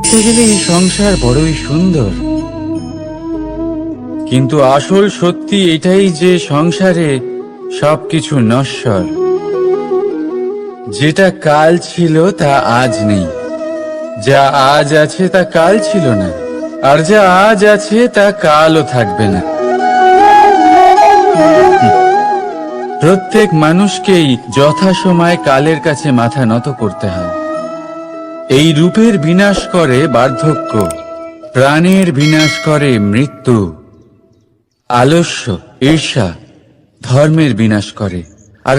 দেখতে গেলে এই সংসার বড়ই সুন্দর, কিন্তু আসল সত্যি এটাই যে সংসারে সবকিছু নশ্বর। যেটা কাল ছিল তা আজ নেই, যা আজ আছে তা কাল ছিল না, আর যা আজ আছে তা কালও থাকবে না। প্রত্যেক মানুষকেই যথাসময়ে কালের কাছে মাথা নত করতে হয়। এই রূপের বিনাশ করে বার্ধক্য, প্রাণের বিনাশ করে মৃত্যু, আলস্য, ঈর্ষা ধর্মের বিনাশ করে, আর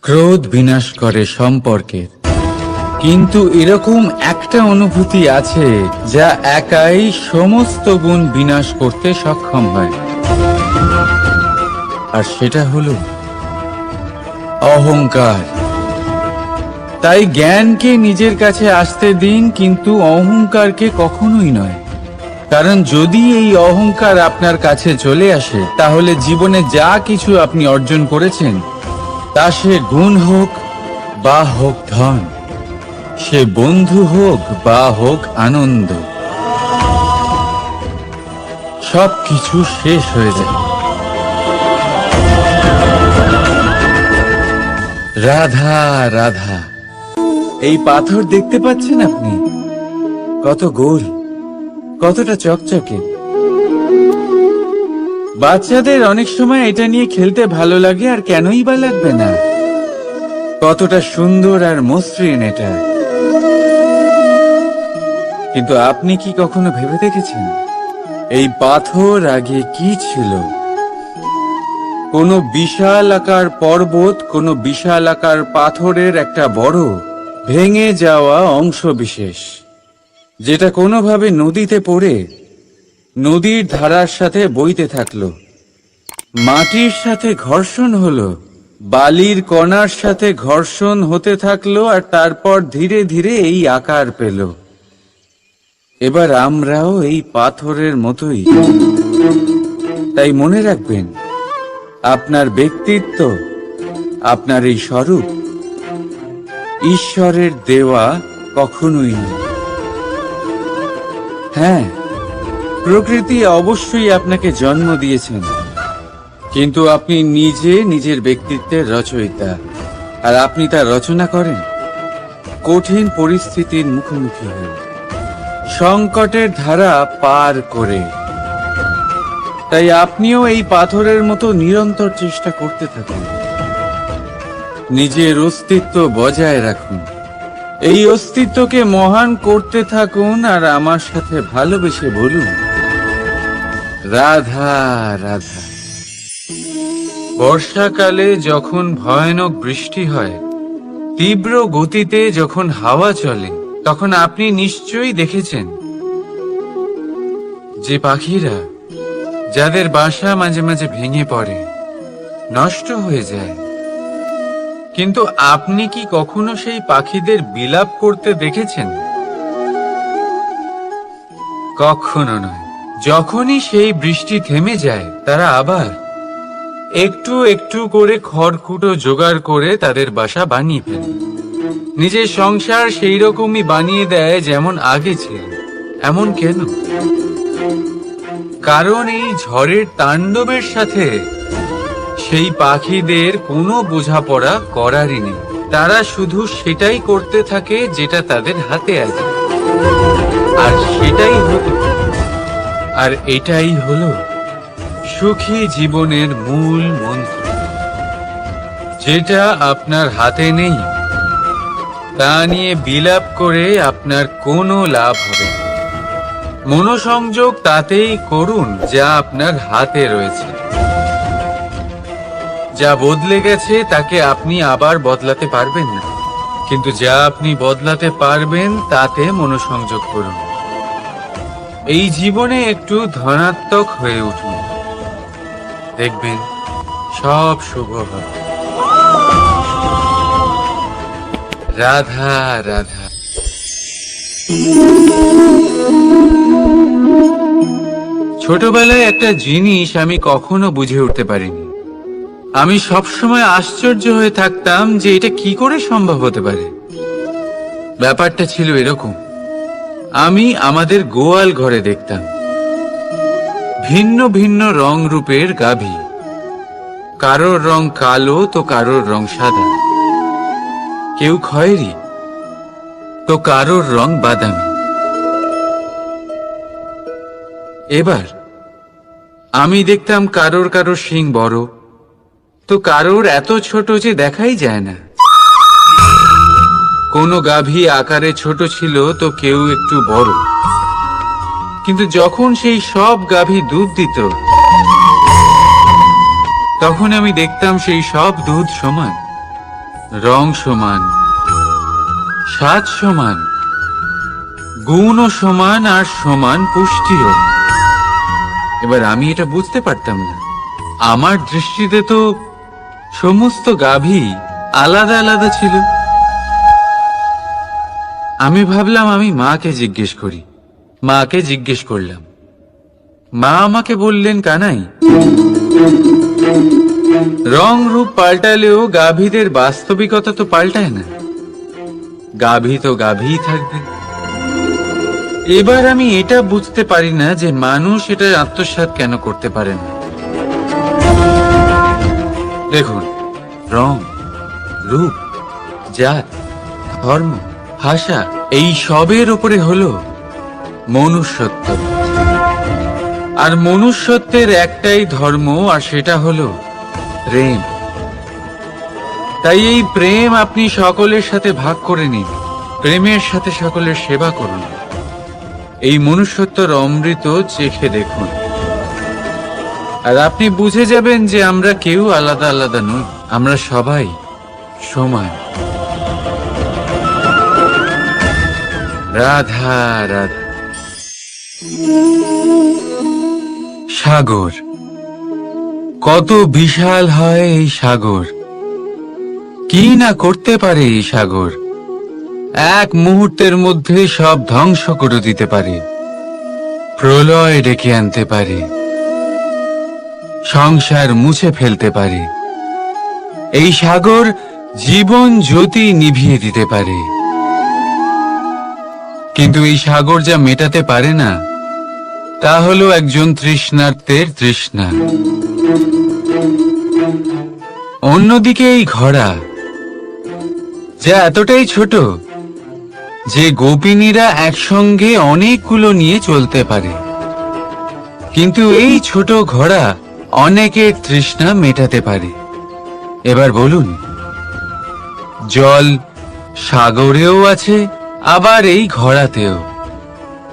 ক্রোধ বিনাশ করে সম্পর্কের। কিন্তু এরকম একটা অনুভূতি আছে যা একাই সমস্ত গুণ বিনাশ করতে সক্ষম হয়, আর সেটা হলো অহংকার। তাই জ্ঞানকে নিজের কাছে আসতে দিন, কিন্তু অহংকারকে কখনোই নয়। কারণ যদি এই অহংকার আপনার কাছে চলে আসে, তাহলে জীবনে যা কিছু আপনি অর্জন করেছেন, তা সে গুণ হোক বা হোক ধন, সে বন্ধু হোক বা হোক আনন্দ, সবকিছু শেষ হয়ে যায়। রাধা রাধা। এই পাথর দেখতে পাচ্ছেন আপনি? কত গোল, কতটা চকচকে। বাচ্চাদের অনেক সময় এটা নিয়ে খেলতে ভালো লাগে, আর কেনই বা লাগবে না। কতটা সুন্দর আর মসৃণ এটা। কিন্তু আপনি কি কখনো ভেবে দেখেছেন এই পাথর আগে কি ছিল? কোনো বিশাল আকার পর্বত, কোনো বিশাল আকার পাথরের একটা বড় ভেঙে যাওয়া অংশ বিশেষ, যেটা কোনোভাবে নদীতে পড়ে নদীর ধারার সাথে বইতে থাকলো, মাটির সাথে ঘর্ষণ হলো, বালির কণার সাথে ঘর্ষণ হতে থাকলো, আর তারপর ধীরে ধীরে এই আকার পেল। এবার আমরাও এই পাথরের মতোই। তাই মনে রাখবেন, আপনার ব্যক্তিত্ব, আপনার এই স্বরূপ ঈশ্বরের দেওয়া কখনোই নয়। হ্যাঁ, প্রকৃতি অবশ্যই আপনাকে জন্ম দিয়েছেন, কিন্তু আপনি নিজে নিজের ব্যক্তিত্বের রচয়িতা, আর আপনি তা রচনা করেন কঠিন পরিস্থিতির মুখোমুখি হয়ে, সংকটের ধারা পার করে। তাই আপনিও এই পাথরের মতো নিরন্তর চেষ্টা করতে থাকুন। নিজের অস্তিত্ব বজায় রাখুন, এই অস্তিত্বকে মহান করতে থাকুন, আর আমার সাথে ভালোবেসে বলুন, রাধা রাধা। বর্ষাকালে যখন ভয়ানক বৃষ্টি হয়, তীব্র গতিতে যখন হাওয়া চলে, তখন আপনি নিশ্চয়ই দেখেছেন যে পাখিরা, যাদের বাসা মাঝে মাঝে ভেঙে পড়ে, নষ্ট হয়ে যায়। কিন্তু আপনি কি কখনো সেই পাখিদের বিলাপ করতে দেখেছেন? কখনো নয়। যখনই সেই বৃষ্টি থেমে যায়, তারা আবার একটু একটু করে খড়কুটো জোগাড় করে তাদের বাসা বানিয়ে ফেলে। নিজের সংসার সেই রকমই বানিয়ে দেয় যেমন আগে ছিল। এমন কেন? কারণ এই ঝড়ের তাণ্ডবের সাথে সেই পাখিদের কোনো বোঝাপড়া করারই নেই। তারা শুধু সেটাই করতে থাকে যেটা তাদের হাতে আছে, আর সেটাই হলো, আর এটাই হলো সুখী জীবনের মূল মন্ত্র। যেটা আপনার হাতে নেই, তা নিয়ে বিলাপ করে আপনার কোনো লাভ হবে না। মনোসংযোগ তাতেই করুন যা আপনার হাতে রয়েছে। যা বদলে গেছে তাকে আপনি আবার বদলাতে পারবেন না, কিন্তু যা আপনি বদলাতে পারবেন তাতে মনোসংযোগ করুন। এই জীবনে একটু ধনাত্মক হয়ে উঠুন, দেখবেন সব শুভ হবে। রাধা রাধা। ছোটবেলায় একটা জিনিস আমি কখনো বুঝে উঠতে পারিনি। আমি সবসময় আশ্চর্য হয়ে থাকতাম যে এটা কি করে সম্ভব হতে পারে। ব্যাপারটা ছিল এরকম, আমি আমাদের গোয়াল ঘরে দেখতাম ভিন্ন ভিন্ন রং রূপের গাভী, কারোর রং কালো তো কারোর রং সাদা, কেউ খয়েরি তো কারোর রং বাদামি। এবার আমি দেখতাম কারোর কারোর শিং বড় তো কারোর এত ছোট যে দেখাই যায় না। কোনো গাভী আকারে ছোট ছিল তো কেউ একটু বড়, কিন্তু যখন সেই সব গাভী দুধ দিত তখন আমি দেখতাম সেই সব দুধ সমান, রং সমান, স্বাদ সমান, গুণও সমান আর সমান পুষ্টিও। এবার আমি এটা বুঝতে পারতাম না, আমার দৃষ্টিতে তো সমস্ত গাভী আলাদা আলাদা ছিল। আমি ভাবলাম আমি মাকে জিজ্ঞেস করি। মাকে জিজ্ঞেস করলাম। মা আমাকে বললেন, কানাই, রং রূপ পাল্টালেও গাভীদের বাস্তবিকতা তো পাল্টায় না, গাভী তো গাভীই থাকবে। এবার আমি এটা বুঝতে পারি না যে মানুষ এটা আত্মসাৎ কেন করতে পারে না। দেখুন, রং, রূপ, জাত, ধর্ম, ভাষা, এই সবের উপরে হলো মনুষ্যত্ব। আর মনুষ্যত্বের একটাই ধর্ম, আর সেটা হলো প্রেম। তাই এই প্রেম আপনি সকলের সাথে ভাগ করে নিন, প্রেমের সাথে সকলের সেবা করুন। এই মনুষ্যত্বর অমৃত চেখে দেখুন, আর আপনি বুঝে যাবেন যে আমরা কেউ আলাদা আলাদা নই, আমরা সবাই সমান। রাধা রাধা। সাগর, কত বিশাল হয় এই সাগর, কি না করতে পারে এই সাগর। এক মুহূর্তের মধ্যে সব ধ্বংস করে দিতে পারে, প্রলয় ডেকে আনতে পারে, সংসার মুছে ফেলতে পারে। এই সাগর জীবন জ্যোতি নিভিয়ে দিতে পারে। কিন্তু এই সাগর যা মেটাতে পারে না তা হলো একজন তৃষ্ণার্তের তৃষ্ণা। অন্যদিকে এই ঘোড়া, যা এতটাই ছোট যে গোপিনীরা একসঙ্গে অনেকগুলো নিয়ে চলতে পারে, কিন্তু এই ছোট ঘোড়া অনেকের তৃষ্ণা মেটাতে পারে। এবার বলুন, জল সাগরেও আছে, আবার এই ঘোড়াতেও।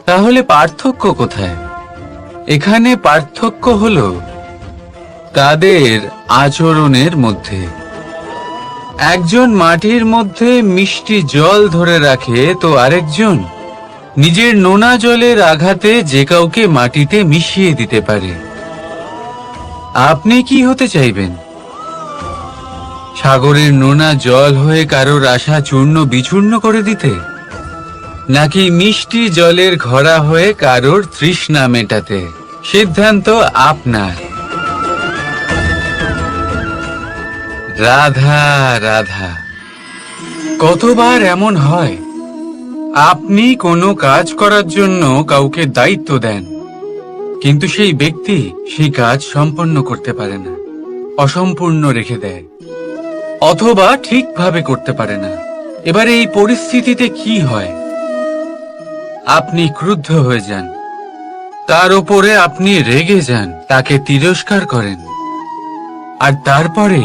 তাহলে পার্থক্য কোথায়? এখানে পার্থক্য হলো তাদের আচরণের মধ্যে। একজন মাটির মধ্যে মিষ্টি জল ধরে রাখে তো আরেকজন নিজের নোনা জলের আঘাতে যে কাউকে মাটিতে মিশিয়ে দিতে পারে। আপনি কি হতে চাইবেন? সাগরের নোনা জল হয়ে কারোর আশা চূর্ণ বিচূর্ণ করে দিতে, নাকি মিষ্টি জলের ঘোড়া হয়ে কারোর তৃষ্ণা মেটাতে? সিদ্ধান্ত আপনার। রাধা রাধা। কতবার এমন হয়, আপনি কোনো কাজ করার জন্য কাউকে দায়িত্ব দেন, কিন্তু সেই ব্যক্তি সেই কাজ সম্পন্ন করতে পারে না, অসম্পূর্ণ রেখে দেয়, অথবা ঠিকভাবে করতে পারে না। এবার এই পরিস্থিতিতে কি হয়? আপনি ক্রুদ্ধ হয়ে যান, তার উপরে আপনি রেগে যান, তাকে তিরস্কার করেন, আর তারপরে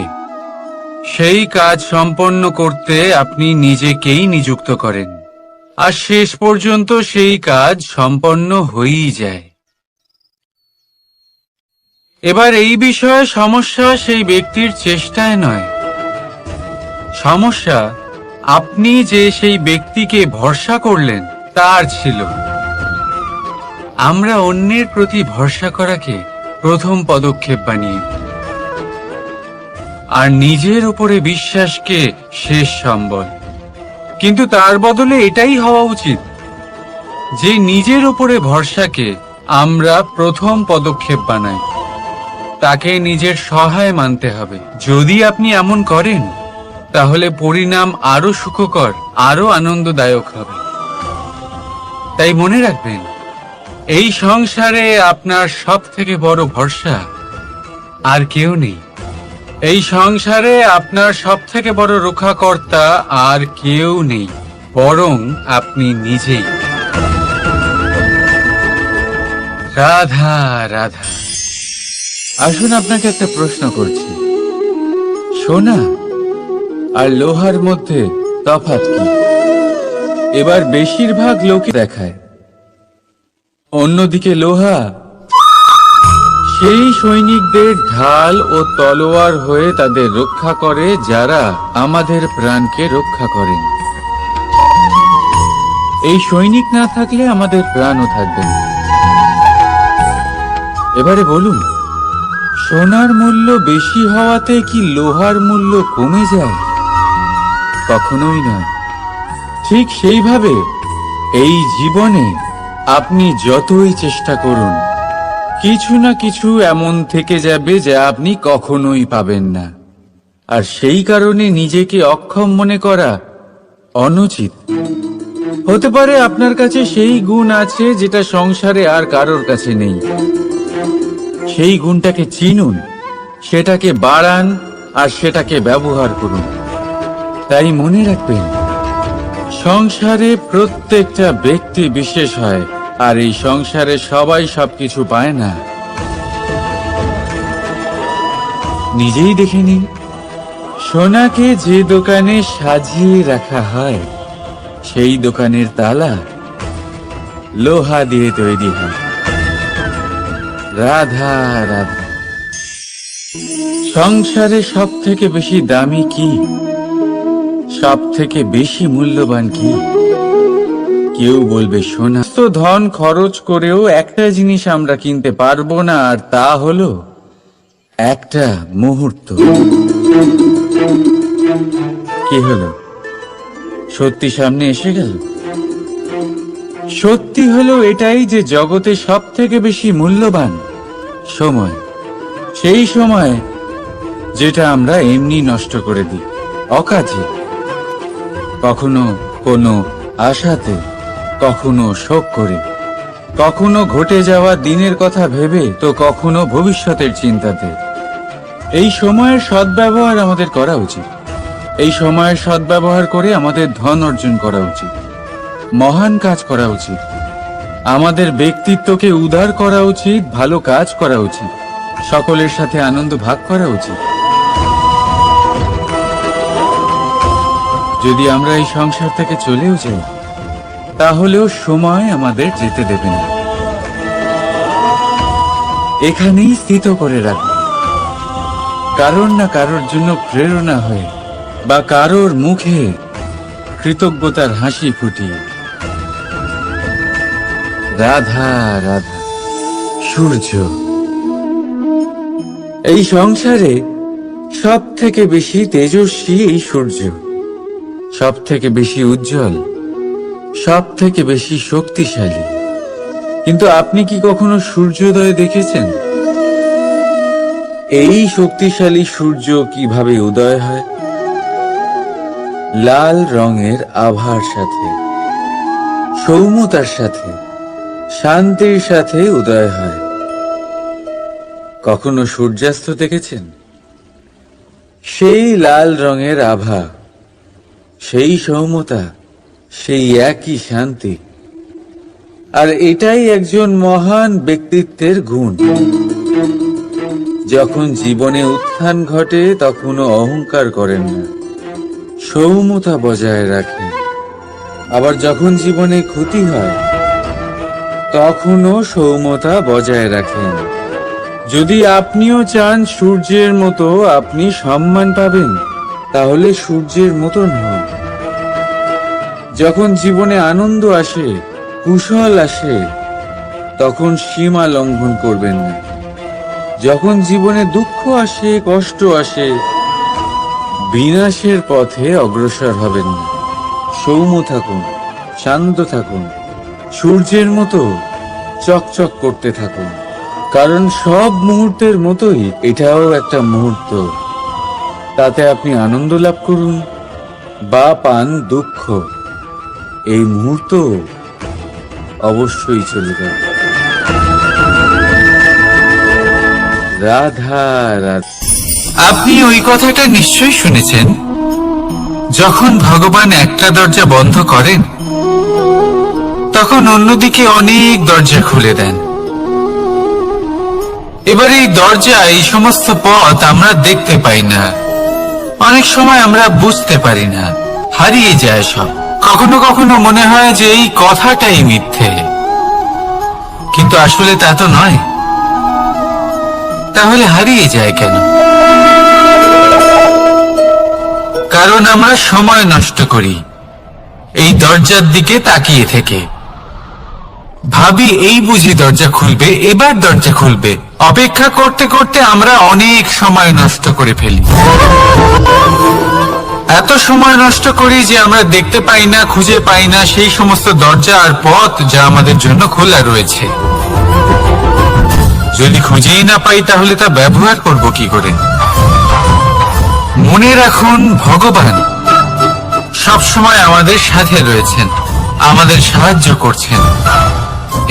সেই কাজ সম্পন্ন করতে আপনি নিজেকেই নিযুক্ত করেন, আর শেষ পর্যন্ত সেই কাজ সম্পন্ন হয়েই যায়। এবার এই বিষয়ে সমস্যা সেই ব্যক্তির চেষ্টায় নয়, সমস্যা আপনি যে সেই ব্যক্তিকে ভরসা করলেন তার ছিল। আমরা অন্যের প্রতি ভরসা করাকে প্রথম পদক্ষেপ বানিয়ে, আর নিজের উপরে বিশ্বাসকে শেষ সম্বল। কিন্তু তার বদলে এটাই হওয়া উচিত যে নিজের উপরে ভরসাকে আমরা প্রথম পদক্ষেপ বানাই, তাকে নিজের সহায় মানতে হবে। যদি আপনি এমন করেন তাহলে পরিণাম আরো সুখকর, আরো আনন্দদায়ক হবে। তাই মনে রাখবেন, এই সংসারে আপনার সব থেকে বড় ভরসা আর কেউ নেই। এই সংসারে আপনার সব থেকে বড় রক্ষাকর্তা আর কেউ নেই, বরং আপনি নিজেই। রাধা রাধা। আসুন আপনাকে একটা প্রশ্ন করছি, সোনা আর লোহার মধ্যে তফাৎ কি? এবার বেশিরভাগ লোকে দেখায় অন্যদিকে লোহা সেই সৈনিকদের ঢাল ও তলোয়ার হয়ে তাদের রক্ষা করে, যারা আমাদের প্রাণকে রক্ষা করেন। এই সৈনিক না থাকলে আমাদের প্রাণও থাকবে না। এবারে বলুন, সোনার মূল্য বেশি হওয়াতে কি লোহার মূল্য কমে যায়? কখনোই না। ঠিক সেইভাবে এই জীবনে আপনি যতই চেষ্টা করুন, কিছু না কিছু এমন থেকে যাবে যা আপনি কখনোই পাবেন না। আর সেই কারণে নিজেকে অক্ষম মনে করা অনুচিত। হতে পারে আপনার কাছে সেই গুণ আছে যেটা সংসারে আর কারোর কাছে নেই। সেই গুণটাকে চিনুন, সেটাকে বাড়ান আর সেটাকে ব্যবহার করুন। তাই মনে রাখবেন, সংসারে প্রত্যেকটা ব্যক্তি বিশেষ হয়, আর এই সংসারে সবাই সবকিছু পায় না। নিজেই দেখে নিন, সোনাকে যে দোকানে সাজিয়ে রাখা হয়, সেই দোকানের তালা লোহা দিয়ে তৈরি হয়। রাধা রাধা। সংসারে সব থেকে বেশি দামি কি, সব থেকে বেশি মূল্যবান কি? কেউ বলবে সোনা। তো ধন খরচ করেও একটা জিনিস আমরা কিনতে পারবো না, আর তা হলো একটা মুহূর্ত। কি হলো? সত্যি সামনে এসে গেল। সত্যি হলো এটাই যে জগতে সব থেকে বেশি মূল্যবান সময়, সেই সময় যেটা আমরা এমনি নষ্ট করে দিই অকাজে, কখনো কোনো আশাতে, কখনো শোক করে, কখনো ঘটে যাওয়া দিনের কথা ভেবে, তো কখনো ভবিষ্যতের চিন্তাতে। এই সময়ের সদ্ব্যবহার আমাদের করা উচিত। এই সময়ের সদ্ব্যবহার করে আমাদের ধন অর্জন করা উচিত, মহান কাজ করা উচিত, আমাদের ব্যক্তিত্বকে উদার করা উচিত, ভালো কাজ করা উচিত, সকলের সাথে আনন্দ ভাগ করা উচিত। যদি আমরা এই সংসার থেকে চলেও যাই, তাহলেও সময় আমাদের যেতে দেবে না। এখানেই স্থিত করে রাখবে, কারোর না কারোর জন্য প্রেরণা হয়ে, বা কারোর মুখে কৃতজ্ঞতার হাসি ফুটিয়ে। রাধা রাধা। সূর্য। এই সংসারে সব থেকে বেশি তেজস্বী এই সূর্য, সব থেকে বেশি উজ্জ্বল, সব থেকে বেশি শক্তিশালী। কিন্তু আপনি কি কখনো সূর্যোদয় দেখেছেন? এই শক্তিশালী সূর্য কিভাবে উদয় হয়? লাল রঙের আভার সাথে, সৌম্যতার সাথে, শান্তির সাথে উদয় হয়। কখনো সূর্যাস্ত দেখেছেন? সেই লাল রঙের আভা, সেই সৌম্যতা, সেই একই শান্তি। আর এটাই একজন মহান ব্যক্তিত্বের গুণ। যখন জীবনে উত্থান ঘটে, তখনও অহংকার করেন না, সৌম্যতা বজায় রাখেন। আবার যখন জীবনে ক্ষতি হয়, তখনও সৌম্যতা বজায় রাখেন। যদি আপনিও চান সূর্যের মতো আপনি সম্মান পাবেন, তাহলে সূর্যের মতন হন। যখন জীবনে আনন্দ আসে, কুশল আসে, তখন সীমা লঙ্ঘন করবেন না। যখন জীবনে দুঃখ আসে, কষ্ট আসে, বিনাশের পথে অগ্রসর হবেন না। সৌম্য থাকুন, শান্ত থাকুন, সূর্যের মতো চকচক করতে থাকুন। কারণ সব মুহূর্তের মতোই এটাও একটা মুহূর্ত, তাতে আপনি আনন্দ লাভ করুন বা পান দুঃখ, এই মুহূর্ত অবশ্যই চলে যাবে। রাধা রাধা। আপনি ওই কথাটা নিশ্চয়ই শুনেছেন, যখন ভগবান একটা দরজা বন্ধ করেন তখন অন্যদিকে অনেক দরজা খুলে দেন। এবার এই দরজা, এই সমস্ত পথ আমরা দেখতে পাই না, অনেক সময় আমরা বুঝতে পারি না, হারিয়ে যায় সব। কখনো কখনো মনে হয় যে এই কথাটাই মিথ্যে, কিন্তু আসলে তা তো নয়। তাহলে হারিয়ে যায় কেন? কারণ আমরা সময় নষ্ট করি এই দরজার দিকে তাকিয়ে থেকে। ভাবি এই বুঝি দরজা খুলবে, এবার দরজা খুলবে। অপেক্ষা করতে করতে আমরা অনেক সময় নষ্ট করে ফেলি। এত সময় নষ্ট করি যে আমরা দেখতে পাই না, খুঁজে পাই না সেই সমস্ত দরজা আর পথ যা আমাদের জন্য খোলা রয়েছে। যদি খুঁজেই না পাই তাহলে তা ব্যবহার করব কি করে? মনে রাখুন, ভগবান সব সময় আমাদের সাথে রয়েছেন, আমাদের সাহায্য করছেন।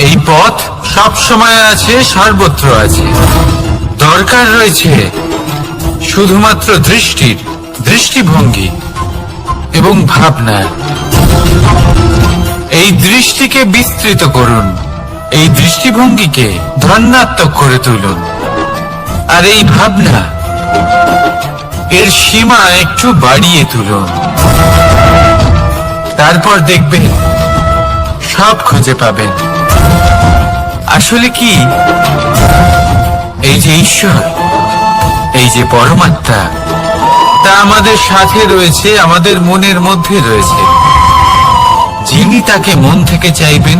এই পথ সব সময় আছে, সর্বত্র আছে। দরকার রয়েছে শুধুমাত্র দৃষ্টির, দৃষ্টিভঙ্গি এবং ভাবনার। এই দৃষ্টিকে বিস্তৃত করুন, এই দৃষ্টিভঙ্গিকে ধন্যাত্মক করে তুলুন, আর এই ভাবনা, এর সীমা একটু বাড়িয়ে তুলুন। তারপর দেখবেন সব খুঁজে পাবেন। আসলে কি, এই যে ঈশ্বর, এই যে পরমাত্মা, তা আমাদের সাথে রয়েছে, আমাদের মনের মধ্যে রয়েছে। যিনি তাকে মন থেকে চাইবেন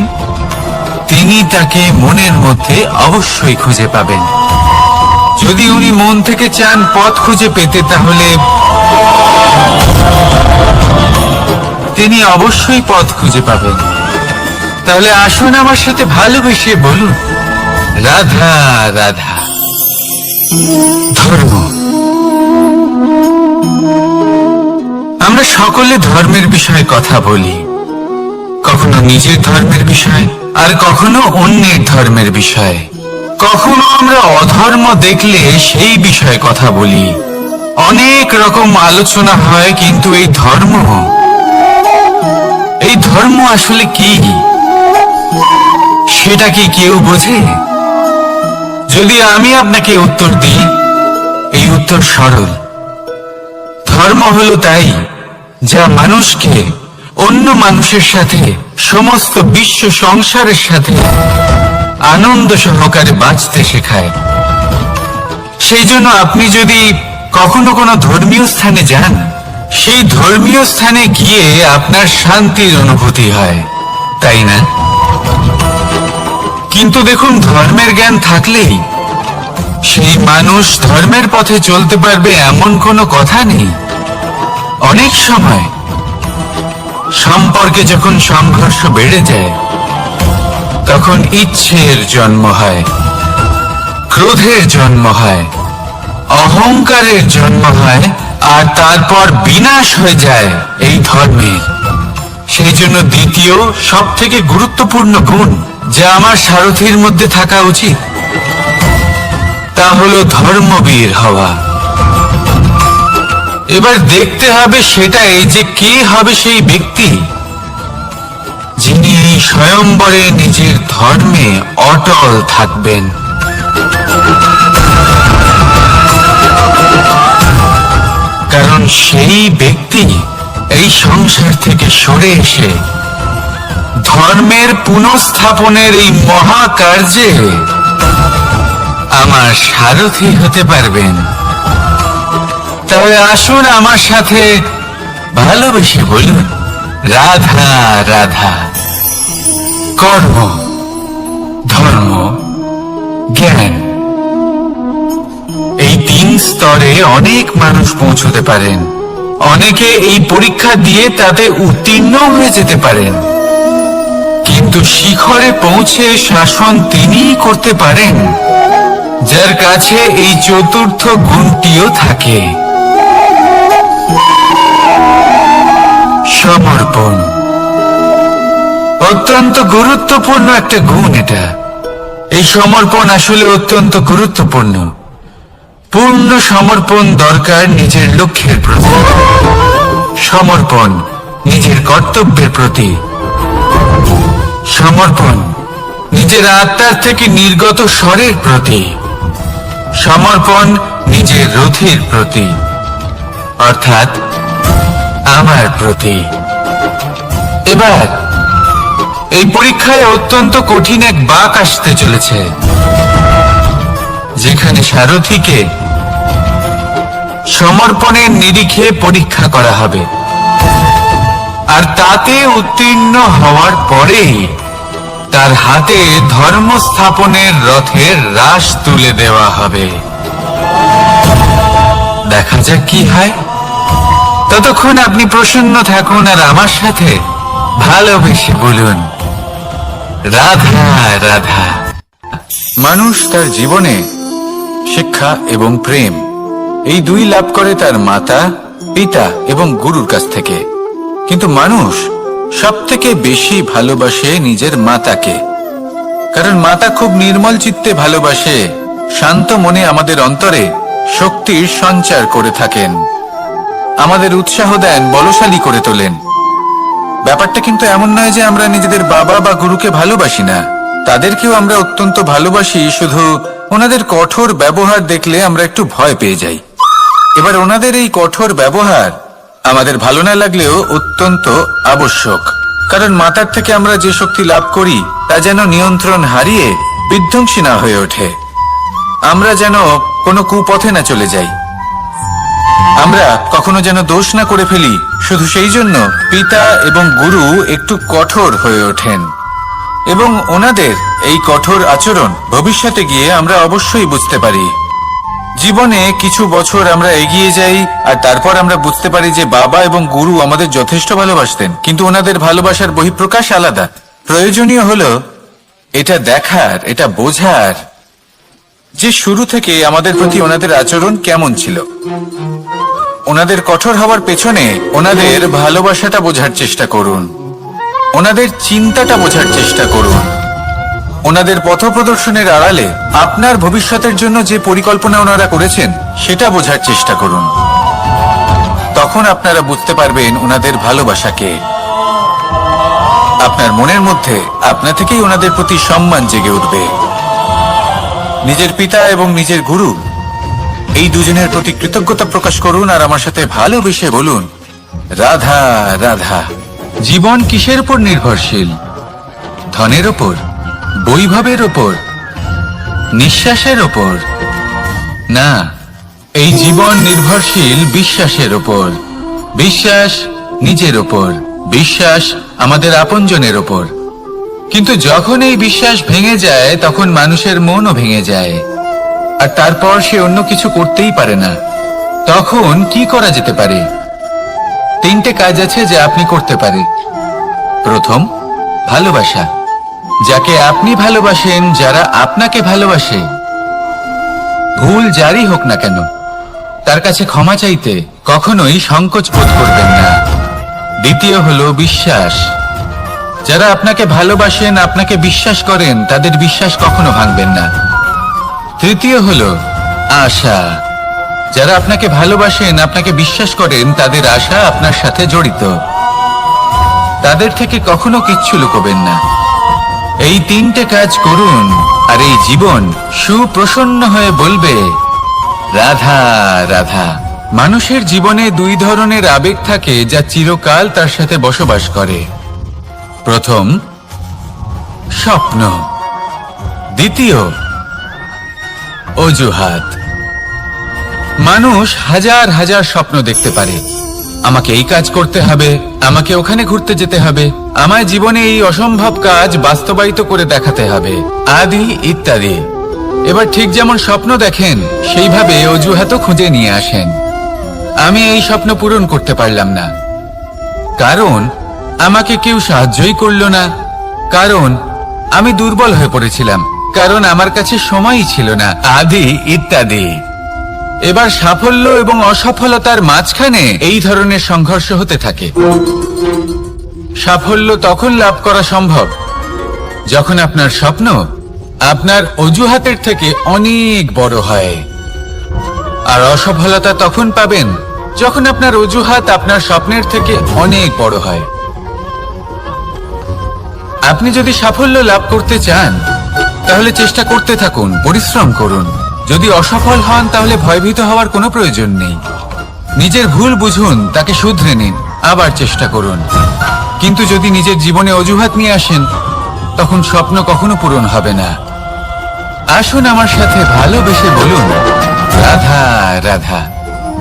তিনি তাকে মনের মধ্যে অবশ্যই খুঁজে পাবেন। যদি উনি মন থেকে চান পথ খুঁজে পেতে, তাহলে তিনি অবশ্যই পথ খুঁজে পাবেন। তাহলে আসুন আমার সাথে ভালোবেসে বলুন, রাধা রাধা। ধর্ম, আমরা সকলে ধর্মের বিষয়ে কথা বলি, কখনো নিজের ধর্মের বিষয়, আর কখনো অন্যের ধর্মের বিষয়। কখনো আমরা অধর্ম দেখলে সেই বিষয়ে কথা বলি। অনেক রকম আলোচনা হয়, কিন্তু এই ধর্ম আসলে কি, সেটা কি কেউ বোঝে? যদি আমি আপনাকে উত্তর দিই, এই উত্তর সরল। ধর্ম হলো তাই যা মানুষকে অন্য মানুষের সাথে, সমস্ত বিশ্ব সংসারের সাথে আনন্দ সহকারে বাঁচতে শেখায়। সেই জন্য আপনি যদি কখনো কোনো ধর্মীয় স্থানে যান, সেই ধর্মীয় স্থানে গিয়ে আপনার শান্তির অনুভূতি হয়, তাই না? কিন্তু দেখুন, ধর্মের জ্ঞান থাকলেই সেই মানুষ ধর্মের পথে চলতে পারবে এমন কোনো কথা নেই। অনেক সময় সম্পর্কে যখন সংঘর্ষ বেড়ে যায়, তখন ইচ্ছের জন্ম হয়, ক্রোধের জন্ম হয়, অহংকারের জন্ম হয়, আর তারপর বিনাশ হয়ে যায় এই ধর্মের। সেই জন্য দ্বিতীয় সব থেকে গুরুত্বপূর্ণ গুণ যা আমার সারথীর মধ্যে থাকা উচিত, তা হলো ধর্মবীর হওয়া। এবার দেখতে হবে সেটাই যে কে হবে সেই ব্যক্তি যিনি এই স্বয়ম্বরে নিজের ধর্মে অটল থাকবেন। কারণ সেই ব্যক্তি এই সংসার থেকে সরে এসে ধর্মের পুনঃস্থাপনের এই মহাকার্যে আমার সারথি হতে পারবেন। তাহলে আসুন আমার সাথে ভালোবেসে বলুন, রাধা রাধা। কর্ম, ধর্ম, জ্ঞান, এই তিন স্তরে অনেক মানুষ পৌঁছতে পারেন। অনেকে এই পরীক্ষা দিয়ে তাতে উত্তীর্ণ হয়ে যেতে পারেন, কিন্তু শিখরে পৌঁছে শাসন তিনিই করতে পারেন যার কাছে এই চতুর্থ গুণটিও থাকে। সমর্পণ। অত্যন্ত গুরুত্বপূর্ণ একটা গুণ এটা। এই সমর্পণ আসলে অত্যন্ত গুরুত্বপূর্ণ। পূর্ণ সমর্পণ দরকার নিজের লক্ষ্যের প্রতি, সমর্পণ নিজের কর্তব্যের প্রতি, সমর্পণ নিজের আত্মার থেকে নির্গত স্বরের প্রতি, সমর্পণ নিজের রথের প্রতি, অর্থাৎ আমার প্রতি। এবার এই পরীক্ষায় অত্যন্ত কঠিন এক বাঁক আসতে চলেছে, যেখানে সারথীকে সমর্পণের নিরিখে পরীক্ষা করা হবে, আর তাতে উত্তীর্ণ হওয়ার পরেই তার হাতে ধর্ম স্থাপনের রথের রাশ তুলে দেওয়া হবে। দেখা যাক কি হয়। ততক্ষণ আপনি প্রসন্ন থাকুন আর আমার সাথে ভালোবেসে বলুন, রাধা রাধা। মানুষ তার জীবনে শিক্ষা এবং প্রেম এই দুই লাভ করে তার মাতা, পিতা এবং গুরুর কাছ থেকে। কিন্তু মানুষ সবথেকে বেশি ভালোবাসে নিজের মাতাকে, কারণ মাতা খুব নির্মল চিত্তে ভালোবাসে, শান্ত মনে আমাদের অন্তরে শক্তির সঞ্চার করে থাকেন, আমাদের উৎসাহ দেন, বলশালী করে তোলেন। ব্যাপারটা কিন্তু এমন নয় যে আমরা নিজেদের বাবা বা গুরুকে ভালোবাসি না, তাদেরকেও আমরা অত্যন্ত ভালোবাসি, শুধু ওনাদের কঠোর ব্যবহার দেখলে আমরা একটু ভয় পেয়ে যাই। এবার ওনাদের এই কঠোর ব্যবহার আমাদের ভালো না লাগলেও অত্যন্ত আবশ্যক, কারণ মাতার থেকে আমরা যে শক্তি লাভ করি তা যেন নিয়ন্ত্রণ হারিয়ে বিধ্বংসী না হয়ে ওঠে, আমরা যেন কোনো কুপথে না চলে যাই, আমরা কখনো যেন দোষ না করে ফেলি। শুধু সেই জন্য পিতা এবং গুরু একটু কঠোর হয়ে ওঠেন, এবং ওনাদের এই কঠোর আচরণ ভবিষ্যতে গিয়ে আমরা অবশ্যই বুঝতে পারি। জীবনে কিছু বছর আমরা এগিয়ে যাই আর তারপর আমরা বুঝতে পারি যে বাবা এবং গুরু আমাদের যথেষ্ট ভালোবাসতেন, কিন্তু ওনাদের ভালোবাসার বহিঃপ্রকাশ আলাদা। প্রয়োজনীয় হলো এটা দেখার, এটা বোঝার যে শুরু থেকে আমাদের প্রতি ওনাদের আচরণ কেমন ছিল। ওনাদের কঠোর হওয়ার পেছনে ওনাদের ভালোবাসাটা বোঝার চেষ্টা করুন, ওনাদের চিন্তাটা বোঝার চেষ্টা করুন, ওনাদের পথপ্রদর্শনের আড়ালে আপনার ভবিষ্যতের জন্য যে পরিকল্পনা ওনারা করেছেন সেটা বোঝার চেষ্টা করুন। তখন আপনারা বুঝতে পারবেন ওনাদের ভালোবাসাকে। আপনার মনের মধ্যে আপনা থেকেই ওনাদের প্রতি সম্মান জেগে উঠবে। নিজের পিতা এবং নিজের গুরু এই দুজনের প্রতি কৃতজ্ঞতা প্রকাশ করুন আর আমার সাথে ভালোবেসে বলুন, রাধা রাধা। জীবন কিসের উপর নির্ভরশীল? ধনের ওপর, বৈভবের ওপর, নিঃশ্বাসের ওপর? না, এই জীবন নির্ভরশীল বিশ্বাসের ওপর। বিশ্বাস নিজের ওপর, বিশ্বাস আমাদের আপনজনের ওপর। কিন্তু যখন এই বিশ্বাস ভেঙে যায় তখন মানুষের মনও ভেঙে যায়, আর তারপর সে অন্য কিছু করতেই পারে না। তখন কি করা যেতে পারে? 3টে কাজ আছে যা আপনি করতে পারেন। প্রথম, ভালোবাসা। যাকে আপনি ভালোবাসেন, যারা আপনাকে ভালোবাসে, ভুল যারই হোক না কেন, তার কাছে ক্ষমা চাইতে কখনোই সংকোচ বোধ করবেন না। দ্বিতীয় হলো বিশ্বাস। যারা আপনাকে ভালোবাসেন, আপনাকে বিশ্বাস করেন, তাদের বিশ্বাস কখনো ভাঙবেন না। তৃতীয় হলো আশা। যারা আপনাকে ভালোবাসেন, আপনাকে বিশ্বাস করেন, তাদের আশা আপনার সাথে জড়িত, তাদের থেকে কখনো কিচ্ছু লুকোবেন না। এই 3টে কাজ করুন আর এই জীবন সুপ্রসন্ন হয়ে বলবে, রাধা রাধা। মানুষের জীবনে 2 ধরনের আবেগ থাকে যা চিরকাল তার সাথে বসবাস করে। প্রথম, স্বপ্ন। দ্বিতীয়, অজুহাত। মানুষ হাজার হাজার স্বপ্ন দেখতে পারে। আমাকে এই কাজ করতে হবে, আমাকে ওখানে ঘুরতে যেতে হবে, আমায় জীবনে এই অসম্ভব কাজ বাস্তবায়িত করে দেখাতে হবে, আদি ইত্যাদি। এবার ঠিক যেমন স্বপ্ন দেখেন, সেইভাবে অজুহাতও খুঁজে নিয়ে আসেন। আমি এই স্বপ্ন পূরণ করতে পারলাম না, কারণ আমাকে কেউ সাহায্যই করলো না, কারণ আমি দুর্বল হয়ে পড়েছিলাম, কারণ আমার কাছে সময়ই ছিল না, আদি ইত্যাদি। এবার সাফল্য এবং অসফলতার মাঝখানে এই ধরনের সংঘর্ষ হতে থাকে। সাফল্য তখন লাভ করা সম্ভব যখন আপনার স্বপ্ন আপনার অজুহাতের থেকে অনেক বড় হয়, আর অসফলতা তখন পাবেন যখন আপনার অজুহাত আপনার স্বপ্নের থেকে অনেক বড় হয়। আপনি যদি সাফল্য লাভ করতে চান তাহলে চেষ্টা করতে থাকুন, পরিশ্রম করুন। যদি অসফল হন তাহলে ভয়ভীত হওয়ার কোনো প্রয়োজন নেই। নিজের ভুল বুঝুন, তাকে শুধরে নিন, আবার চেষ্টা করুন। কিন্তু যদি নিজের জীবনে অজুহাত নিয়ে আসেন তখন স্বপ্ন কখনো পূরণ হবে না। আসুন আমার সাথে ভালোবেসে বলুন, রাধা রাধা।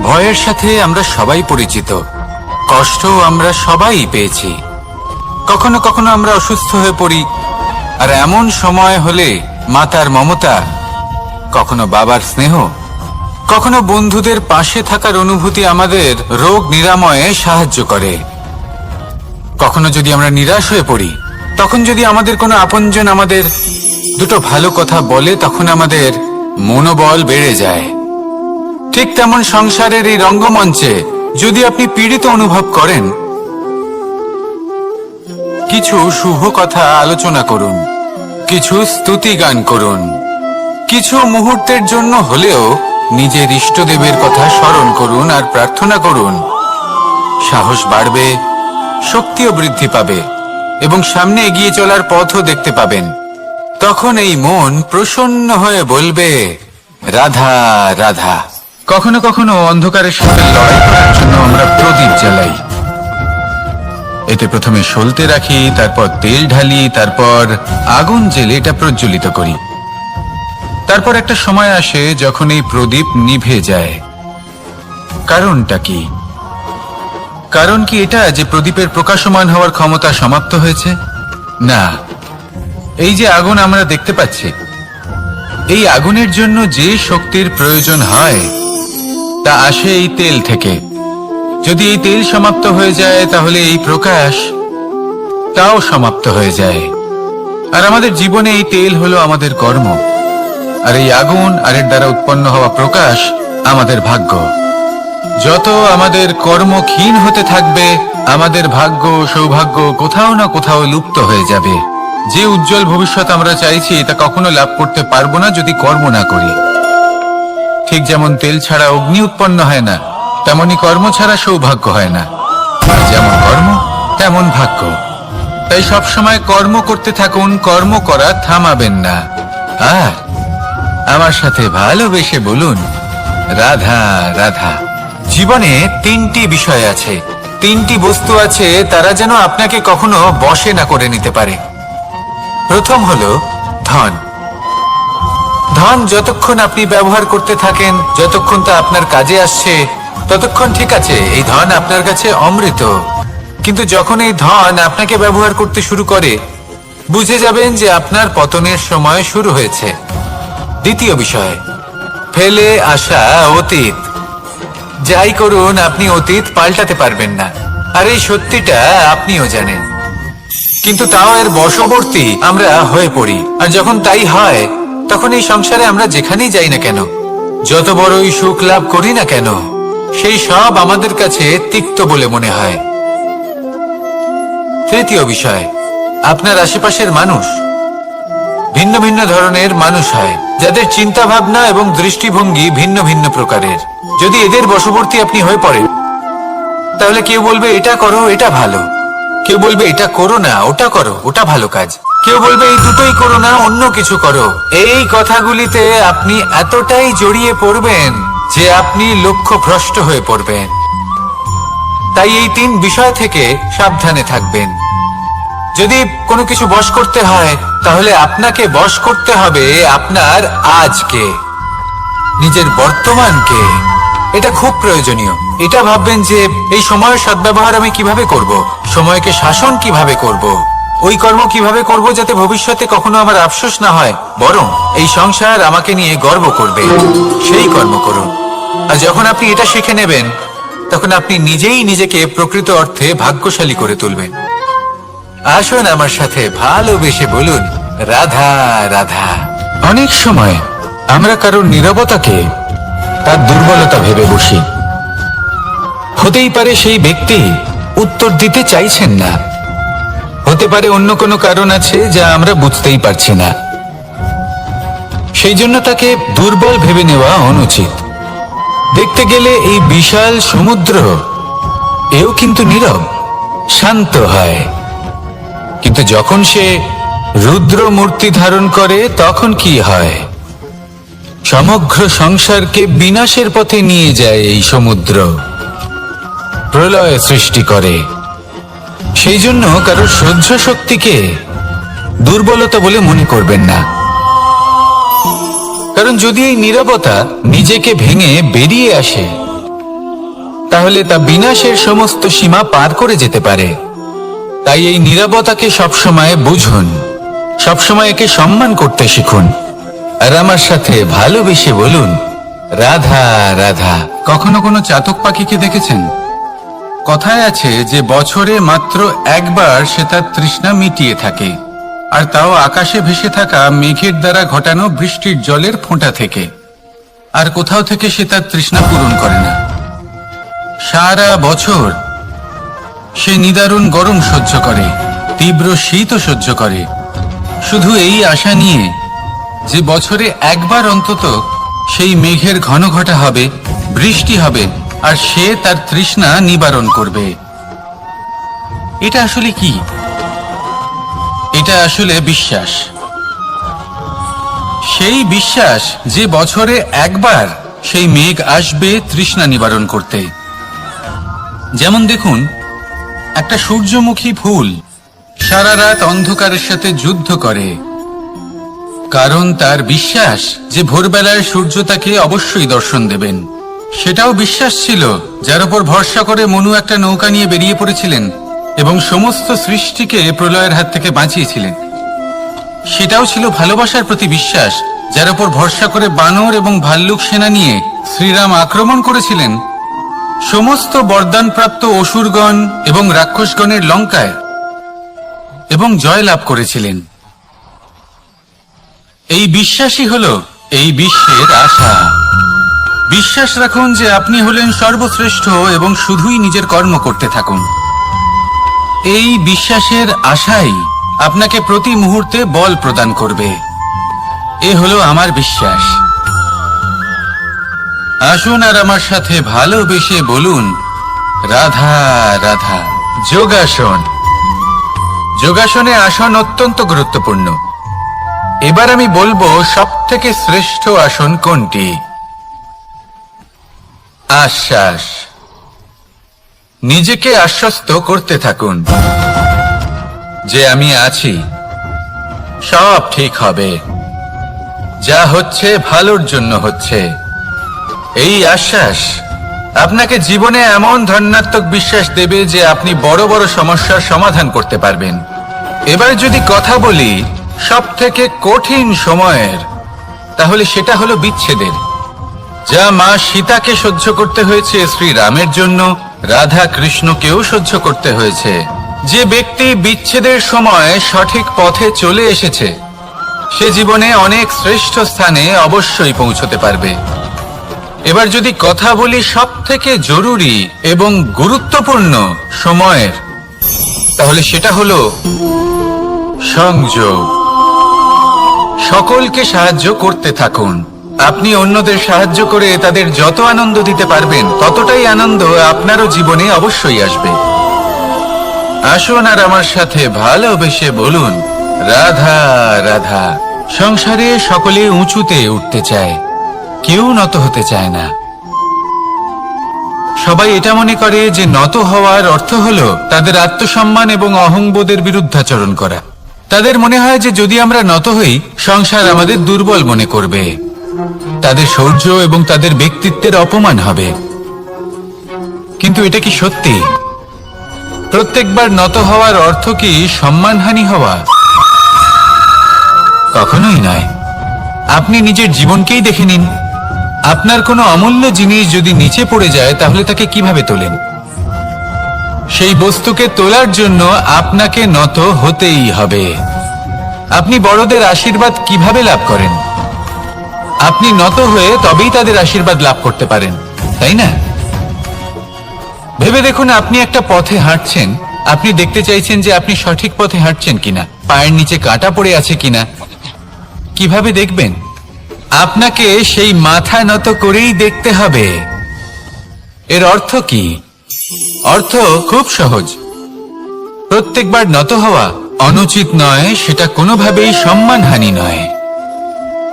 ভয়ের সাথে আমরা সবাই পরিচিত, কষ্ট আমরা সবাই পেয়েছি। কখনো কখনো আমরা অসুস্থ হয়ে পড়ি, আর এমন সময় হলে মাতার মমতা, কখনো বাবার স্নেহ, কখনো বন্ধুদের পাশে থাকার অনুভূতি আমাদের রোগ নিরাময়ে সাহায্য করে। কখনো যদি আমরা নিরাশ হয়ে পড়ি, তখন যদি আমাদের কোনো আপনজন আমাদের দুটো ভালো কথা বলে, তখন আমাদের মনোবল বেড়ে যায়। ঠিক তেমন সংসারের এই রঙ্গমঞ্চে যদি আপনি পীড়িত অনুভব করেন, কিছু শুভ কথা আলোচনা করুন, কিছু স্তুতি গান করুন, কিছু মুহূর্তের জন্য হলেও নিজের ইষ্টদেবের কথা স্মরণ করুন আর প্রার্থনা করুন। সাহস বাড়বে, শক্তিও বৃদ্ধি পাবে এবং সামনে এগিয়ে চলার পথও দেখতে পাবেন। তখন এই মন প্রসন্ন হয়ে বলবে, রাধা রাধা। কখনো কখনো অন্ধকারের সাথে লড়াই করার জন্য আমরা প্রদীপ জ্বালাই। এতে প্রথমে সলতে রাখি, তারপর তেল ঢালি, তারপর আগুন জেলে এটা প্রজ্বলিত করি। তারপর একটা সময় আসে যখন এই প্রদীপ নিভে যায়। কারণটা কি? কারণ কি এটা যে প্রদীপের প্রকাশমান হওয়ার ক্ষমতা সমাপ্ত হয়েছে? না, এই যে আগুন আমরা দেখতে পাচ্ছি, এই আগুনের জন্য যে শক্তির প্রয়োজন হয় তা আসে এই তেল থেকে। যদি এই তেল সমাপ্ত হয়ে যায় তাহলে এই প্রকাশ তাও সমাপ্ত হয়ে যায়। আর আমাদের জীবনে এই তেল হলো আমাদের কর্ম, আর এই আগুন আর এর দ্বারা উৎপন্ন হওয়া প্রকাশ আমাদের ভাগ্য। যত আমাদের কর্ম ক্ষীণ হতে থাকবে, আমাদের ভাগ্য সৌভাগ্য কোথাও না কোথাও লুপ্ত হয়ে যাবে। যে উজ্জ্বল ভবিষ্যৎ আমরা চাইছি তা কখনো লাভ করতে পারবো না যদি কর্ম না করি। ঠিক যেমন তেল ছাড়া অগ্নি উৎপন্ন হয় না, তেমনি কর্ম ছাড়া সৌভাগ্য হয় না। আর যেমন কর্ম তেমন ভাগ্য। তাই সবসময় কর্ম করতে থাকুন, কর্ম করা থামাবেন না। আর আমার সাথে ভালোবেসে বলুন, রাধা রাধা। জীবনে তিনটি বিষয় আছে, তিনটি বস্তু আছে, তারা যেন আপনাকে কখনো বশে না করে নিতে পারে। প্রথম হলো ধন। ধন যতক্ষণ আপনি ব্যবহার করতে থাকেন, যতক্ষণ তা আপনার কাজে আসছে, ততক্ষণ ঠিক আছে, এই ধন আপনার কাছে অমৃত। কিন্তু যখন এই ধন আপনাকে ব্যবহার করতে শুরু করে, বুঝে যাবেন যে আপনার পতনের সময় শুরু হয়েছে। দ্বিতীয় বিষয়, ফেলে আসা অতীত। যাই করুন, আপনি অতীত পাল্টাতে পারবেন না, আর এই সত্যিটা আপনিও জানেন। কিন্তু তাও এর বশবর্তী আমরা হয়ে পড়ি। আর যখন তাই হয়, তখন এই সংসারে আমরা যেখানেই যাই না কেন, যত বড়ই সুখ লাভ করি না কেন, সেই সব আমাদের কাছে তিক্ত বলে মনে হয়। তৃতীয় বিষয়, আপনার আশেপাশের মানুষ ভিন্ন ভিন্ন ধরনের মানুষ হয়, যাদের চিন্তা ভাবনা এবং দৃষ্টিভঙ্গি ভিন্ন ভিন্ন প্রকারের। যদি এদের বশবর্তী আপনি হয়ে পড়েন, তাহলে কেউ বলবে এটা করো, এটা ভালো। কেউ বলবে এটা করো না, ওটা করো, ওটা ভালো কাজ। কেউ বলবে এই দুটোই করো না, অন্য কিছু করো। এই কথাগুলিতে আপনি এতটাই জড়িয়ে পড়বেন যে আপনি লক্ষ্যভ্রষ্ট হয়ে পড়বেন। তাই এই তিন বিষয় থেকে সাবধানে থাকবেন। যদি কোনো কিছু বশ করতে হয়, তাহলে আপনাকে বশ করতে হবে আপনার আজকে, নিজের বর্তমানকে। এটা খুব প্রয়োজনীয়। এটা ভাববেন যে এই সময়ের সদ্ব্যবহার আমি কিভাবে করব, সময়কে শাসন কিভাবে করব, ওই কর্ম কিভাবে করব যাতে ভবিষ্যতে কখনো আমার আফসোস না হয়, বরং এই সংসার আমাকে নিয়ে গর্ব করবে, সেই কর্ম করুন। আর যখন আপনি এটা শিখে নেবেন, তখন আপনি নিজেই নিজেকে প্রকৃত অর্থে ভাগ্যশালী করে তুলবেন। আসুন আমার সাথে ভালোবেসে বলুন, রাধা রাধা। অনেক সময় আমরা কারোর নীরবতাকে তার দুর্বলতা ভেবে বসি। হতেই পারে সেই ব্যক্তি উত্তর দিতে চাইছেন না, হতে পারে অন্য কোনো কারণ আছে যা আমরা বুঝতেই পারছি না। সেই জন্য তাকে দুর্বল ভেবে নেওয়া অনুচিত। দেখতে গেলে এই বিশাল সমুদ্র এও কিন্তু নীরব, শান্ত হয়। কিন্তু যখন সে রুদ্র মূর্তি ধারণ করে তখন কি হয়? সমগ্র সংসারকে বিনাশের পথে নিয়ে যায় এই সমুদ্র, প্রলয় সৃষ্টি করে। সেই জন্য কারো সহ্য শক্তিকে দুর্বলতা বলে মনে করবেন না। কারণ যদি এই নীরবতা নিজেকে ভেঙে বেরিয়ে আসে, তাহলে তা বিনাশের সমস্ত সীমা পার করে যেতে পারে। তাই এই নীরবতাকে সবসময় বুঝুন, সবসময় একে সম্মান করতে শিখুন, আর আমার সাথে ভালোবেসে বলুন, রাধা রাধা। কখনো কোনো চাতক পাখিকে দেখেছেন? কথায় আছে যে বছরে মাত্র একবার সে তার তৃষ্ণা মিটিয়ে থাকে, আর তাও আকাশে ভেসে থাকা মেঘের দ্বারা ঘটানো বৃষ্টির জলের ফোঁটা থেকে। আর কোথাও থেকে সে তার তৃষ্ণা পূরণ করে না। সারা বছর সে নিদারুণ গরম সহ্য করে, তীব্র শীতও সহ্য করে, শুধু এই আশা নিয়ে যে বছরে একবার অন্তত সেই মেঘের ঘন ঘটা হবে, বৃষ্টি হবে, আর সে তার তৃষ্ণা নিবারণ করবে। এটা আসলে কি? এটা আসলে বিশ্বাস। সেই বিশ্বাস যে বছরে একবার সেই মেঘ আসবে তৃষ্ণা নিবারণ করতে। যেমন দেখুন, একটা সূর্যমুখী ফুল সারা রাত অন্ধকারের সাথে যুদ্ধ করে, কারণ তার বিশ্বাস যে ভোরবেলায় সূর্য তাকে অবশ্যই দর্শন দেবেন। সেটাও বিশ্বাস ছিল যার উপর ভরসা করে মনু একটা নৌকা নিয়ে বেরিয়ে পড়েছিলেন এবং সমস্ত সৃষ্টিকে প্রলয়ের হাত থেকে বাঁচিয়েছিলেন। সেটাও ছিল ভালোবাসার প্রতি বিশ্বাস, যার উপর ভরসা করে বানর এবং ভাল্লুক সেনা নিয়ে শ্রীরাম আক্রমণ করেছিলেন সমস্ত বরদানপ্রাপ্ত অসুরগণ এবং রাক্ষসগণের লঙ্কায়, এবং জয় লাভ করেছিলেন। এই বিশ্বাসই হলো এই বিশ্বের আশা। বিশ্বাস রাখুন যে আপনি হলেন সর্বশ্রেষ্ঠ এবং শুধুই নিজের কর্ম করতে থাকুন। এই বিশ্বাসের আশাই আপনাকে প্রতি মুহূর্তে বল প্রদান করবে। এ হলো আমার বিশ্বাস। আসুন আর আমার সাথে ভালোবেসে বলুন, রাধা রাধা। যোগাসন। যোগাসনে আসন অত্যন্ত গুরুত্বপূর্ণ। এবার আমি বলবো সবথেকে শ্রেষ্ঠ আসন কোনটি। আশ্বাস। নিজেকে আশ্বস্ত করতে থাকুন যে আমি আছি, সব ঠিক হবে, যা হচ্ছে ভালোর জন্য হচ্ছে। এই আশ্বাস আপনাকে জীবনে এমন ধনাত্মক বিশ্বাস দেবে যে আপনি বড় বড় সমস্যার সমাধান করতে পারবেন। এবার যদি কথা বলি সবথেকে কঠিন সময়ের, তাহলে সেটা হলো বিচ্ছেদের। যা মা সীতাকে সহ্য করতে হয়েছে শ্রীরামের জন্য, রাধা কৃষ্ণকেও সহ্য করতে হয়েছে। যে ব্যক্তি বিচ্ছেদের সময় সঠিক পথে চলে এসেছে, সে জীবনে অনেক শ্রেষ্ঠ স্থানে অবশ্যই পৌঁছতে পারবে। এবার যদি কথা বলি সবথেকে জরুরি এবং গুরুত্বপূর্ণ সময়ের, তাহলে সেটা হলো সংযোগ। সকলকে সাহায্য করতে থাকুন। আপনি অন্যদের সাহায্য করে তাদের যত আনন্দ দিতে পারবেন, ততটাই আনন্দ আপনারও জীবনে অবশ্যই আসবে। আসুন আর আমার সাথে ভালোবেসে বলুন, রাধা রাধা। সংসারে সকলে উঁচুতে উঠতে চায়, কেউ নত হতে চায় না। সবাই এটা মনে করে যে নত হওয়ার অর্থ হলো তাদের আত্মসম্মান এবং অহংবোধের বিরুদ্ধাচরণ করা। তাদের মনে হয় যে যদি আমরা নত হই, সংসার আমাদের দুর্বল মনে করবে, তাদের শৌর্য এবং তাদের ব্যক্তিত্বের অপমান হবে। কিন্তু এটা কি সত্যি? প্রত্যেকবার নত হওয়ার অর্থ কি সম্মানহানি হওয়া? কখনোই নয়। আপনি নিজের জীবনকেই দেখে নিন। আপনার কোনো অমূল্য জিনিস যদি নিচে পড়ে যায়, তাহলে তাকে কিভাবে তোলেন? সেই বস্তুকে তোলার জন্য আপনাকে নত হতেই হবে। আপনি বড়দের আশীর্বাদ কিভাবে লাভ করেন? আপনি নত হয়ে তবেই তাদের আশীর্বাদ লাভ করতে পারেন, তাই না? ভেবে দেখুন, আপনি একটা পথে হাঁটছেন, আপনি দেখতে চাইছেন যে আপনি সঠিক পথে হাঁটছেন কিনা, পায়ের নিচে কাঁটা পড়ে আছে কিনা। কিভাবে দেখবেন? আপনাকে সেই মাথা নত করেই দেখতে হবে। এর অর্থ কি? অর্থ খুব সহজ। প্রত্যেকবার নত হওয়া অনুচিত নয়, সেটা কোনোভাবেই সম্মানহানি নয়।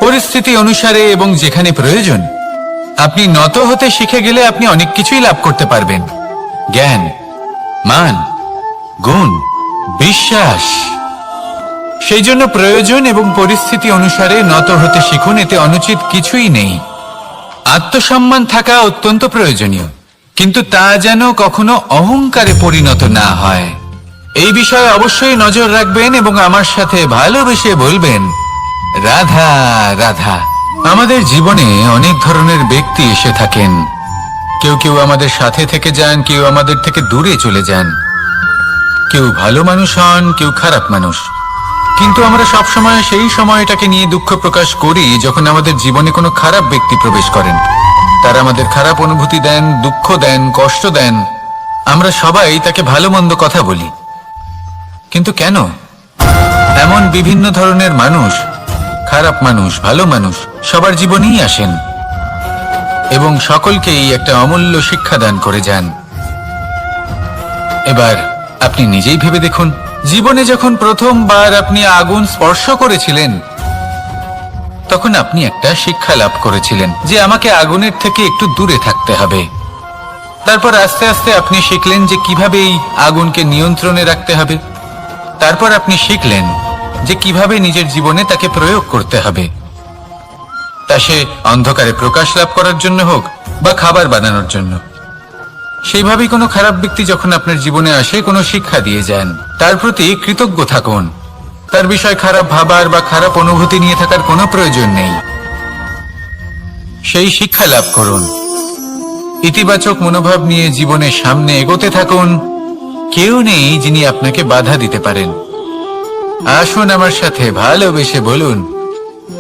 পরিস্থিতি অনুসারে এবং যেখানে প্রয়োজন আপনি নত হতে শিখে গেলে আপনি অনেক কিছুই লাভ করতে পারবেন। জ্ঞান, মান, গুণ, বিশ্বাস। সেই জন্য প্রয়োজন এবং পরিস্থিতি অনুসারে নত হতে শিখুন, এতে অনুচিত কিছুই নেই। আত্মসম্মান থাকা অত্যন্ত প্রয়োজনীয়, কিন্তু তা যেন কখনো অহংকারে পরিণত না হয়। এই বিষয়ে অবশ্যই নজর রাখবেন এবং আমার সাথে ভালোবেসে বলবেন, রাধা রাধা। আমাদের জীবনে অনেক ধরনের ব্যক্তি এসে থাকেন। কেউ কেউ আমাদের সাথে থেকে যান, কেউ আমাদের থেকে দূরে চলে যান। কেউ ভালো মানুষ হন, কেউ খারাপ মানুষ। কিন্তু আমরা সবসময় সেই সময়টাকে নিয়ে দুঃখ প্রকাশ করি যখন আমাদের জীবনে কোনো খারাপ ব্যক্তি প্রবেশ করেন। তারা আমাদের খারাপ অনুভূতি দেন, দুঃখ দেন, কষ্ট দেন। আমরা সবাই তাকে ভালো মন্দ কথা বলি। কিন্তু কেন? এমন বিভিন্ন ধরনের মানুষ, খারাপ মানুষ, ভালো মানুষ, সবার জীবনেই আসেন এবং সকলকেই একটা অমূল্য শিক্ষা দান করে যান। এবার আপনি নিজেই ভেবে দেখুন, জীবনে যখন প্রথমবার আপনি আগুন স্পর্শ করেছিলেন তখন আপনি একটা শিক্ষা লাভ করেছিলেন যে আমাকে আগুনের থেকে একটু দূরে থাকতে হবে। তারপর আস্তে আস্তে আপনি শিখলেন যে কিভাবে এই আগুনকে নিয়ন্ত্রণে রাখতে হবে। তারপর আপনি শিখলেন যে কিভাবে নিজের জীবনে তাকে প্রয়োগ করতে হবে, তা সে অন্ধকারে প্রকাশ লাভ করার জন্য হোক বা খাবার বানানোর জন্য। সেইভাবেই কোনো খারাপ ব্যক্তি যখন আপনার জীবনে আসে, কোনো শিক্ষা দিয়ে যান, তার প্রতি কৃতজ্ঞ থাকুন। তার বিষয় খারাপ ভাবার বা খারাপ অনুভূতি নিয়ে থাকার কোনো প্রয়োজন নেই। সেই শিক্ষা লাভ করুন, ইতিবাচক মনোভাব নিয়ে জীবনের সামনে এগোতে থাকুন। কেউ নেই যিনি আপনাকে বাধা দিতে পারেন। আসুন আমার সাথে ভালোবেসে বলুন,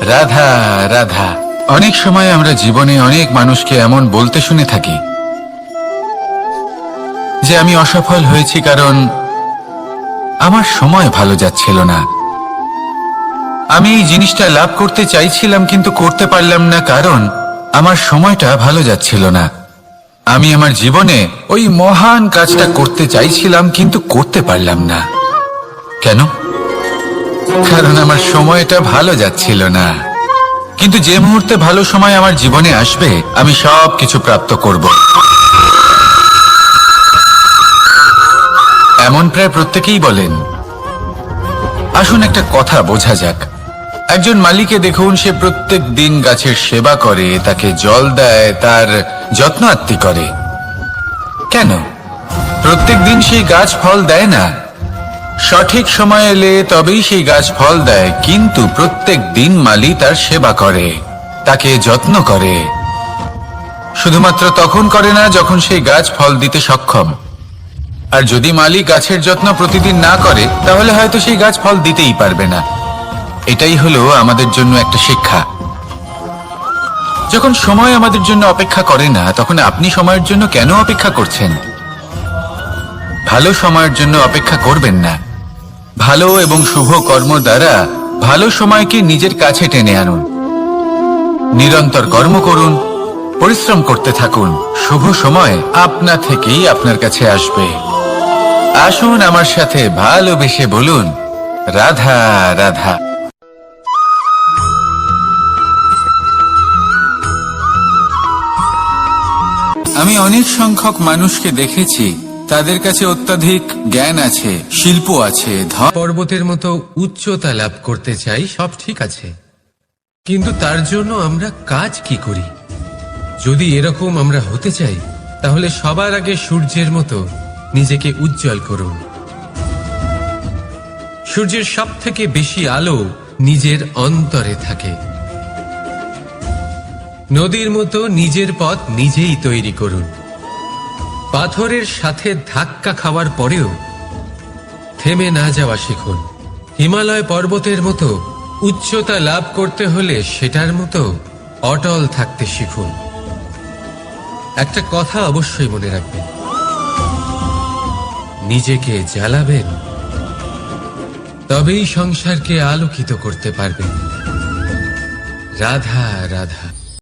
রাধা রাধা। অনেক সময় আমরা জীবনে অনেক মানুষকে এমন বলতে শুনে থাকি যে আমি অসফল হয়েছি কারণ আমার সময় ভালো যাচ্ছিল না। আমি এই জিনিসটা লাভ করতে চাইছিলাম কিন্তু করতে পারলাম না কারণ আমার সময়টা ভালো যাচ্ছিল না। আমি আমার জীবনে ওই মহান কাজটা করতে চাইছিলাম কিন্তু করতে পারলাম না। কেন? কারণ আমার সময়টা ভালো যাচ্ছিল না। কিন্তু যে মুহূর্তে ভালো সময় আমার জীবনে আসবে আমি সব কিছু প্রাপ্ত করব। এমন প্রায় প্রত্যেকেই বলেন। আসুন একটা কথা বোঝা যাক। একজন মালিকে দেখুন, সে প্রত্যেক দিন গাছের সেবা করে, তাকে জল দেয়, তার যত্ন আত্তি করে। কেন? প্রত্যেক দিন সেই গাছ ফল দেয় না। সঠিক সময় এলে তবেই সেই গাছ ফল দেয়, কিন্তু প্রত্যেক দিন মালি তার সেবা করে, তাকে যত্ন করে। শুধুমাত্র তখন করে না যখন সেই গাছ ফল দিতে সক্ষম। আর যদি মালি গাছের যত্ন প্রতিদিন না করে তাহলে হয়তো সেই গাছ ফল দিতেই পারবে না। এটাই হলো আমাদের জন্য একটা শিক্ষা। যখন সময় আমাদের জন্য অপেক্ষা করে না তখন আপনি সময়ের জন্য কেন অপেক্ষা করছেন? ভালো সময়ের জন্য অপেক্ষা করবেন না। ভালো এবং শুভ কর্ম দ্বারা ভালো সময়কে নিজের কাছে টেনে আনুন। নিরন্তর কর্ম করুন, পরিশ্রম করতে থাকুন। শুভ সময় আপনা থেকেই আপনার কাছে আসবে। আসুন আমার সাথে ভালোবেসে বলুন, রাধা রাধা। আমি অনেক সংখ্যক মানুষকে দেখেছি, তাদের কাছে অত্যাধিক জ্ঞান আছে, শিল্প আছে, পর্বতের মতো উচ্চতা লাভ করতে চাই, সব ঠিক আছে, কিন্তু তার জন্য আমরা কাজ কি করি? যদি এরকম আমরা হতে চাই তাহলে সবার আগে সূর্যের মতো নিজেকে উজ্জ্বল করুন। সূর্যের সব থেকে বেশি আলো নিজের অন্তরে থাকে। নদীর মতো নিজের পথ নিজেই তৈরি করুন। পাথরের সাথে ধাক্কা খাওয়ার পরেও থেমে না যাওয়া শিখুন। হিমালয় পর্বতের মতো উচ্চতা লাভ করতে হলে সেটার মতো অটল থাকতে শিখুন। একটা কথা অবশ্যই মনে রাখবেন, নিজেকে জ্বালাবেন, তবেই সংসারকে আলোকিত করতে পারবেন। রাধা রাধা।